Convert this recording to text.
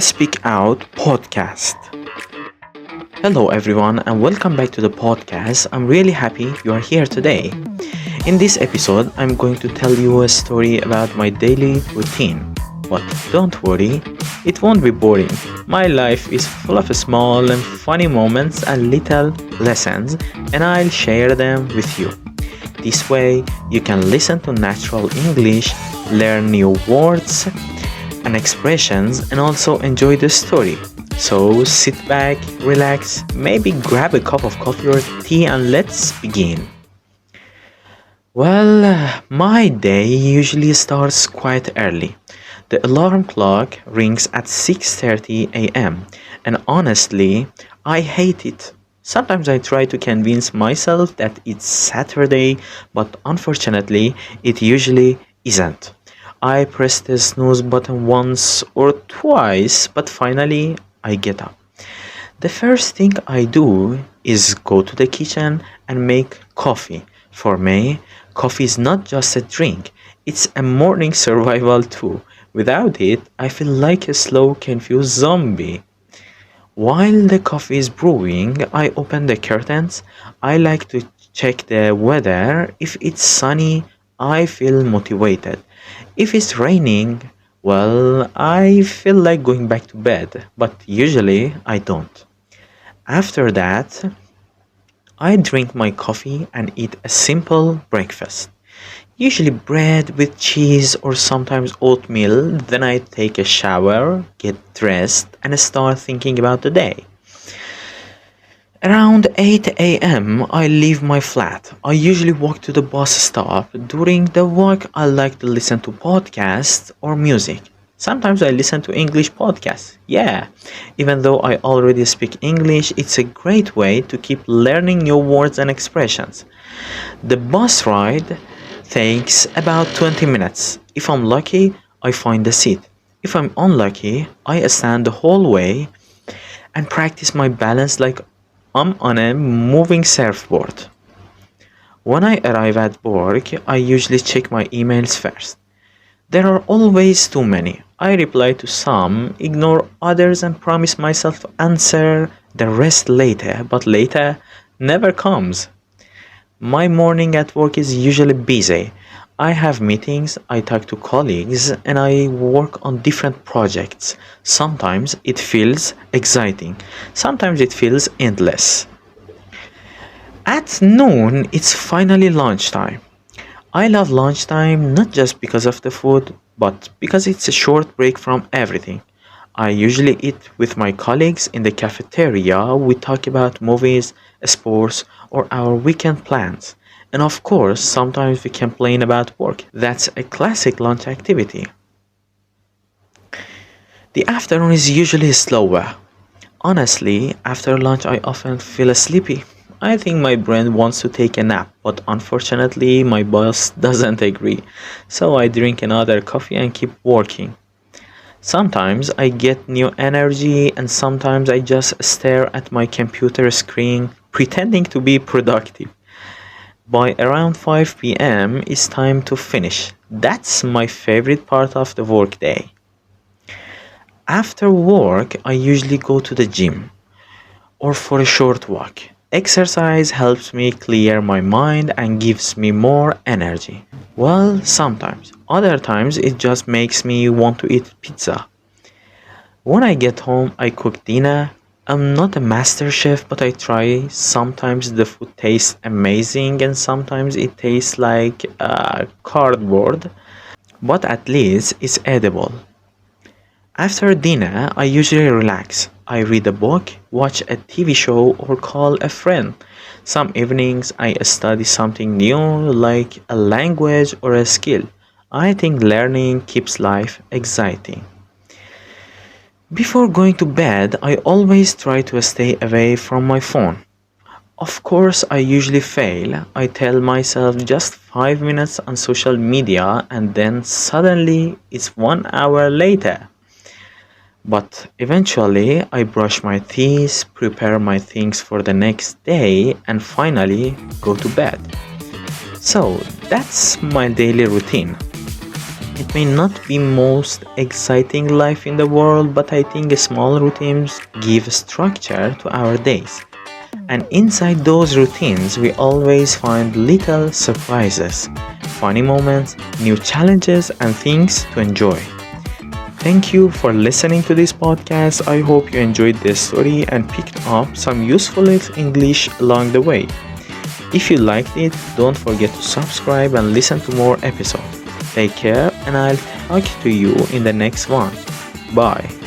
Speak Out podcast. Hello, everyone, and welcome back to the podcast. I'm really happy you are here today. In this episode, I'm going to tell you a story about my daily routine. But don't worry, it won't be boring. My life is full of small and funny moments and little lessons, and I'll share them with you. This way, you can listen to natural English, learn new words and expressions, and also enjoy the story. So sit back, relax, maybe grab a cup of coffee or tea, and let's begin. My day usually starts quite early. The alarm clock rings at 6:30 a.m. and honestly, I hate it. Sometimes I try to convince myself that it's Saturday, but unfortunately, it usually isn't. I press the snooze button once or twice, but finally I get up. The first thing I do is go to the kitchen and make coffee. For me, coffee is not just a drink, it's a morning survival too. Without it, I feel like a slow, confused zombie. While the coffee is brewing, I open the curtains. I like to check the weather. If it's sunny, I feel motivated. If it's raining, I feel like going back to bed, but usually I don't. After that, I drink my coffee and eat a simple breakfast. Usually bread with cheese or sometimes oatmeal. Then I take a shower, get dressed, and start thinking about the day. Around 8 a.m., I leave my flat. I usually walk to the bus stop. During the walk, I like to listen to podcasts or music. Sometimes I listen to English podcasts. Yeah, even though I already speak English, it's a great way to keep learning new words and expressions. The bus ride takes about 20 minutes. If I'm lucky, I find a seat. If I'm unlucky, I stand the whole way and practice my balance like I'm on a moving surfboard. When I arrive at work, I usually check my emails first. There are always too many. I reply to some, ignore others, and promise myself to answer the rest later, but later never comes. My morning at work is usually busy. I have meetings, I talk to colleagues, and I work on different projects. Sometimes it feels exciting, sometimes it feels endless. At noon, it's finally lunchtime. I love lunchtime not just because of the food, but because it's a short break from everything. I usually eat with my colleagues in the cafeteria. We talk about movies, sports, or our weekend plans. And of course, sometimes we complain about work. That's a classic lunch activity. The afternoon is usually slower. Honestly, after lunch, I often feel sleepy. I think my brain wants to take a nap, but unfortunately, my boss doesn't agree. So I drink another coffee and keep working. Sometimes I get new energy, and sometimes I just stare at my computer screen pretending to be productive. By around 5 p.m., it's time to finish. That's my favorite part of the workday. After work, I usually go to the gym or for a short walk. Exercise helps me clear my mind and gives me more energy. Sometimes. Other times, it just makes me want to eat pizza. When I get home, I cook dinner. I'm not a master chef, but I try. Sometimes the food tastes amazing, and sometimes it tastes like cardboard, but at least it's edible. After dinner, I usually relax. I read a book, watch a TV show, or call a friend. Some evenings, I study something new, like a language or a skill. I think learning keeps life exciting. Before going to bed, I always try to stay away from my phone. Of course, I usually fail. I tell myself just 5 minutes on social media, and then suddenly it's 1 hour later. But eventually, I brush my teeth, prepare my things for the next day, and finally go to bed. So, that's my daily routine. It may not be most exciting life in the world, but I think small routines give structure to our days. And inside those routines, we always find little surprises, funny moments, new challenges, and things to enjoy. Thank you for listening to this podcast. I hope you enjoyed this story and picked up some useful English along the way. If you liked it, don't forget to subscribe and listen to more episodes. Take care, and I'll talk to you in the next one. Bye.